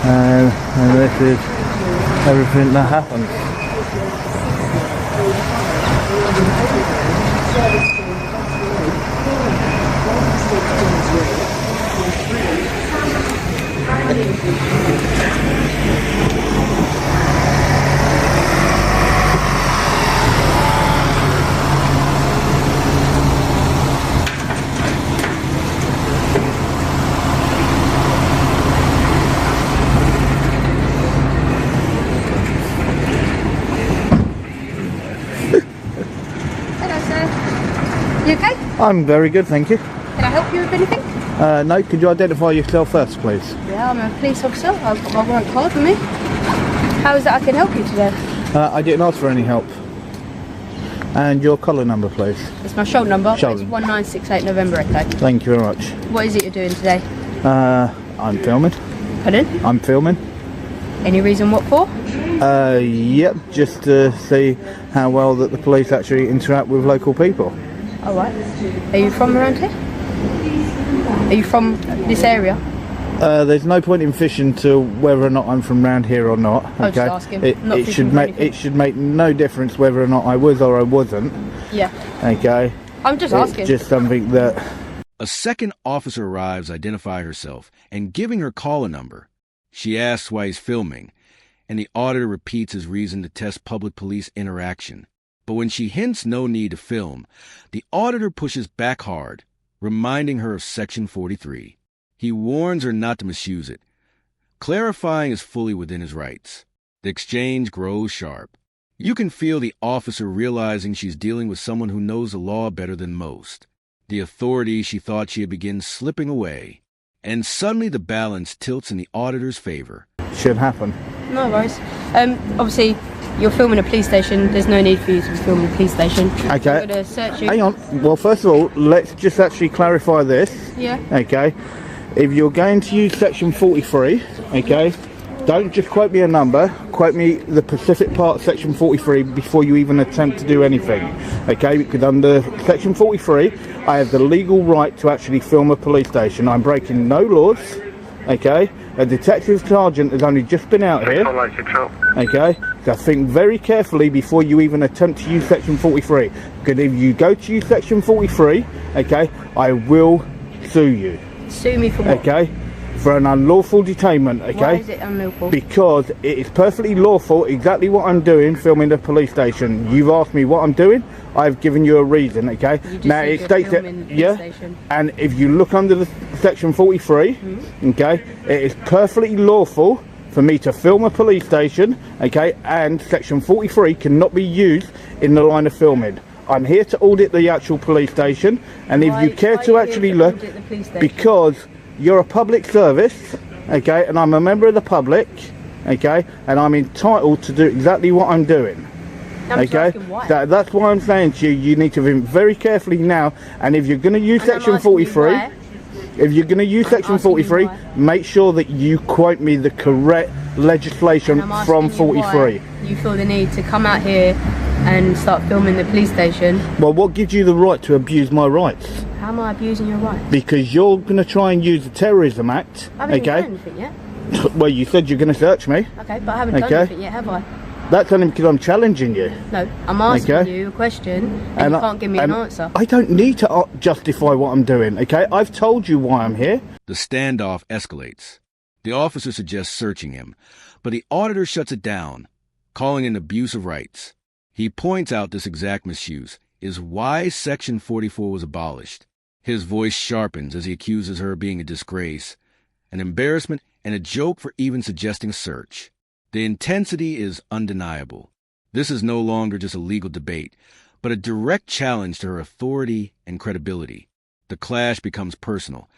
And this is everything that happened. You okay? I'm very good, thank you. Can I help you with anything? No, could you identify yourself first, please? Yeah, I'm a police officer. I've got my warrant card with me. How is it I can help you today? I didn't ask for any help. And your collar number, please. It's my shoulder number. Shoulder. It's 1968 November Echo. Thank you very much. What is it you're doing today? I'm filming. Pardon? I'm filming. Any reason what for? Yep, just to see how well that the police actually interact with local people. Alright. Are you from around here? Are you from this area? There's no point in fishing to whether or not I'm from round here or not. I was just asking. It should make no difference whether or not I was or I wasn't. Yeah. Okay. I'm just asking. It's just something that... A second officer arrives to identify herself and giving her caller number. She asks why he's filming, and the auditor repeats his reason to test public police interaction. But when she hints no need to film, the auditor pushes back hard, reminding her of Section 43. He warns her not to misuse it, clarifying is fully within his rights. The exchange grows sharp. You can feel the officer realizing she's dealing with someone who knows the law better than most. The authority she thought she had begun slipping away. And suddenly the balance tilts in the auditor's favor. Should happen. No worries. Obviously, you're filming a police station. There's no need for you to be filming a police station. Okay. I'm going to search you. Hang on. Well, first of all, let's just actually clarify this. Yeah. Okay. If you're going to use Section 43, okay, don't just quote me a number. Quote me the specific part of Section 43 before you even attempt to do anything. Okay, because under Section 43, I have the legal right to actually film a police station. I'm breaking no laws. Okay, a detective sergeant has only just been out here. Okay, so think very carefully before you even attempt to use Section 43. Because if you go to use Section 43, okay, I will sue you. Sue me for what? Okay, for an unlawful detainment. Okay. Why is it unlawful? Because it is perfectly lawful, exactly what I'm doing, filming the police station. You've asked me what I'm doing, I've given you a reason, okay? You just Now said it you're states that, filming the police yeah, station. and if you look under the Section 43, okay, it is perfectly lawful for me to film a police station, okay, and Section 43 cannot be used in the line of filming. I'm here to audit the actual police station, and if you care to actually look, because you're a public service, okay, and I'm a member of the public, okay, and I'm entitled to do exactly what I'm doing. Okay, that's why I'm saying to you, you need to think very carefully now, and if you're going to use Section 43, if you're going to use Section 43, make sure that you quote me the correct legislation from 43. You feel the need to come out here and start filming the police station. Well, what gives you the right to abuse my rights? How am I abusing your rights? Because you're going to try and use the Terrorism Act. I haven't even done anything yet. Well, you said you're going to search me. Okay, but I haven't done anything yet, have I? That's only because I'm challenging you. No, I'm asking you a question and you can't give me an answer. I don't need to justify what I'm doing, okay? I've told you why I'm here. The standoff escalates. The officer suggests searching him, but the auditor shuts it down, calling it an abuse of rights. He points out this exact misuse is why Section 44 was abolished. His voice sharpens as he accuses her of being a disgrace, an embarrassment, and a joke for even suggesting a search. The intensity is undeniable. This is no longer just a legal debate, but a direct challenge to her authority and credibility. The clash becomes personal,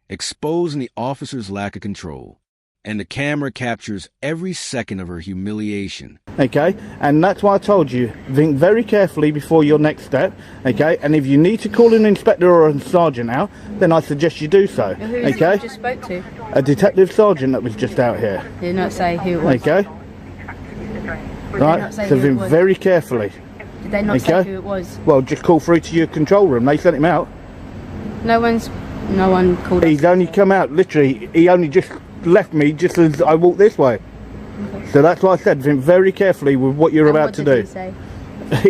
exposing the officer's lack of control. And the camera captures every second of her humiliation. Okay, and that's why I told you, think very carefully before your next step, okay? And if you need to call an inspector or a sergeant out, then I suggest you do so, okay? Who you just spoke to? A detective sergeant that was just out here. Did not say who it was. Okay? Right, so think very carefully. Did they not say who it was? Well, just call through to your control room, they sent him out. No one called. He's only come out, literally, he only just left me just as I walked this way. Okay. So that's why I said, think very carefully with what you're And about what to did do. he say?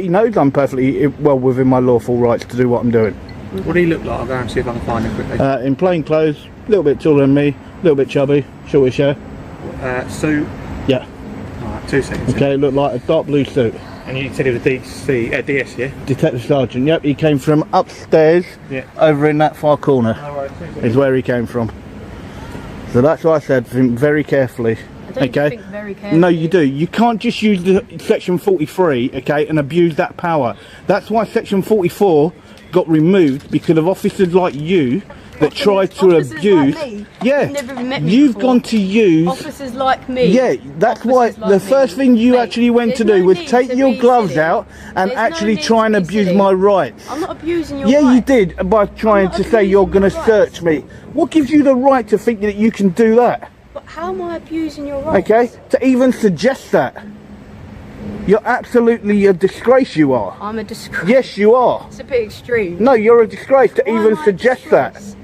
He knows I'm perfectly well within my lawful rights to do what I'm doing. What do he look like? I'll go and see if I can find him quickly. In plain clothes, a little bit taller than me, a little bit chubby, shortish hair. Suit. Yeah. Alright, 2 seconds. Okay, it looked like a dark blue suit. And you said he was a DS, yeah? Detective Sergeant, yep, he came from upstairs, Yeah. over in that far corner, Alright, 2 seconds. is where he came from. So that's why I said, think very carefully. I don't Okay. think very carefully. No, you do. You can't just use the section 43, okay, and abuse that power. That's why section 44 got removed, because of officers like you that try to Officers abuse. like me? Yeah, You've never even met me you've before. gone to use. Officers like me. Yeah, that's why Officers like the me. first thing you Mate, actually went to there's do no was need take to your be gloves silly. out and There's no actually need try to and be abuse silly. my rights. I'm not abusing your Yeah, rights. you did by trying not to say you're abusing going to your search rights. me. What gives you the right to think that you can do that? But how am I abusing your rights? Okay, to even suggest that. You're absolutely a disgrace, you are. I'm a disgrace. Yes, you are. It's a bit extreme. No, you're a disgrace to Why even am I a suggest that. disgrace?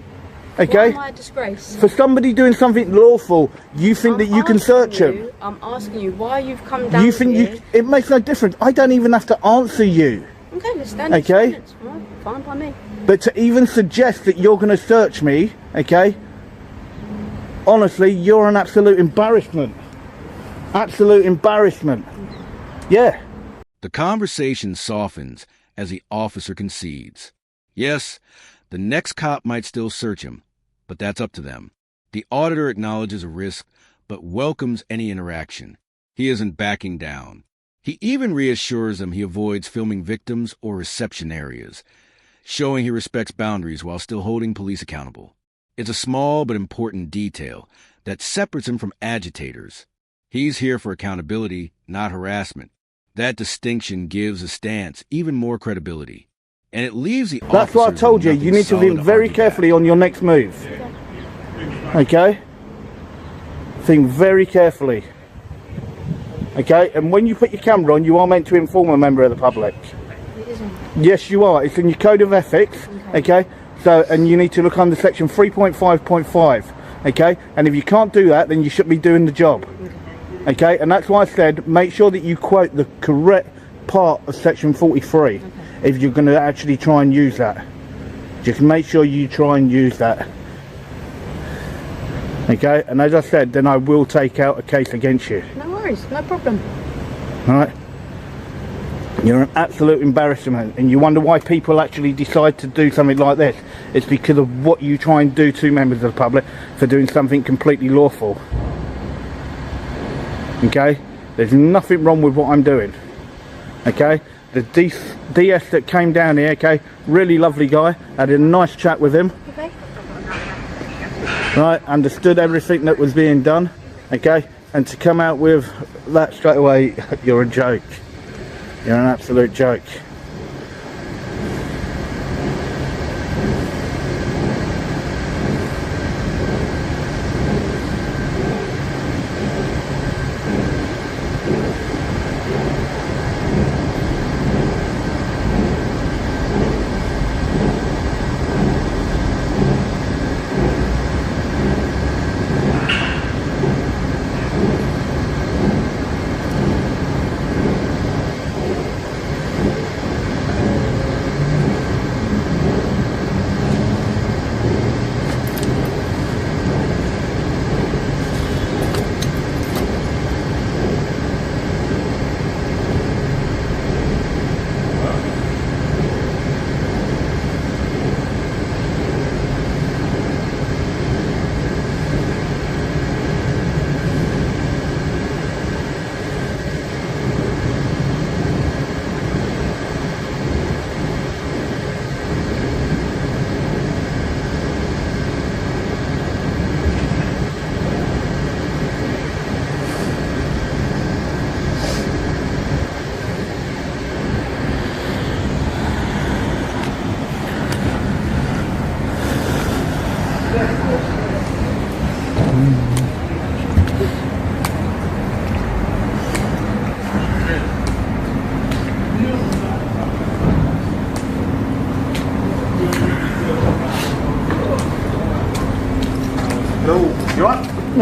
Okay? Why am I a disgrace? For somebody doing something lawful, you think that you can search him. I'm asking you why you've come down You think here. it makes no difference. I don't even have to answer you. Okay, let's stand Okay. in silence. Right, fine by me. But to even suggest that you're going to search me, okay? Honestly, you're an absolute embarrassment. Absolute embarrassment. Yeah. The conversation softens as the officer concedes. Yes, the next cop might still search him, but that's up to them. The auditor acknowledges a risk, but welcomes any interaction. He isn't backing down. He even reassures them he avoids filming victims or reception areas, showing he respects boundaries while still holding police accountable. It's a small but important detail that separates him from agitators. He's here for accountability, not harassment. That distinction gives a stance even more credibility. And it leaves the That's what I officers told you. with You nothing need to solid think very argue carefully back. on your next move. Okay? Think very carefully. Okay? And when you put your camera on, you are meant to inform a member of the public. It isn't. Yes, you are. It's in your code of ethics. Okay? So, and you need to look under section 3.5.5. Okay? And if you can't do that, then you shouldn't be doing the job. Okay? And that's why I said make sure that you quote the correct part of section 43 if you're going to actually try and use that. Just make sure you try and use that. Okay? And as I said, then I will take out a case against you. No worries, no problem. Alright? You're an absolute embarrassment, and you wonder why people actually decide to do something like this. It's because of what you try and do to members of the public for doing something completely lawful. Okay? There's nothing wrong with what I'm doing. Okay? The DS that came down here, okay, really lovely guy, had a nice chat with him. Okay. Right, understood everything that was being done, okay, and to come out with that straight away, you're a joke. You're an absolute joke.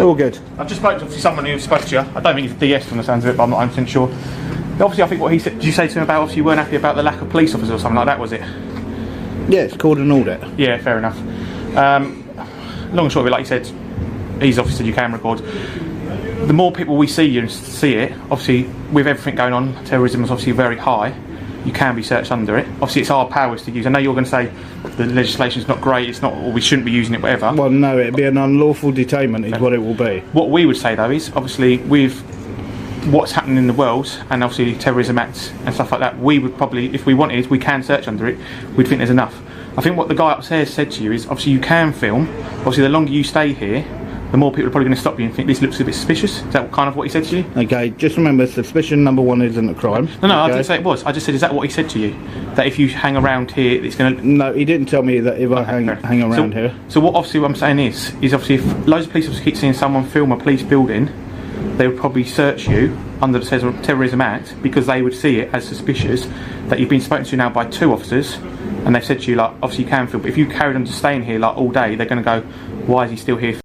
All good. I've just spoken to someone who spoke to you. I don't think he's a DS from the sounds of it, but I'm not 100% sure. Obviously, I think what he said. Did you say to him about obviously you weren't happy about the lack of police officers or something like that? Was it? Yeah, it's called an audit. Yeah, fair enough. Long and short of it, like you said, he's obviously said you can record. The more people we see you and see it, obviously with everything going on, terrorism is obviously very high. You can be searched under it. Obviously, it's our powers to use. I know you're going to say the legislation's not great. It's not, or we shouldn't be using it, whatever. Well, no, it'd be an unlawful detainment, is what it will be. What we would say though is obviously with what's happening in the world and obviously terrorism acts and stuff like that, we would probably, if we wanted, we can search under it. We'd think there's enough. I think what the guy upstairs said to you is obviously you can film. Obviously, the longer you stay here, the more people are probably going to stop you and think this looks a bit suspicious. Is that kind of what he said to you? Okay, just remember, suspicion number one isn't a crime. No, okay? I didn't say it was. I just said, is that what he said to you? That if you hang around here, it's going to... No, he didn't tell me that if I hang around here. So what obviously what I'm saying is obviously if loads of police officers keep seeing someone film a police building, they would probably search you under the Terrorism Act because they would see it as suspicious that you've been spoken to now by 2 officers and they've said to you, like, obviously you can film, but if you carried on just staying here like all day, they're going to go, why is he still here?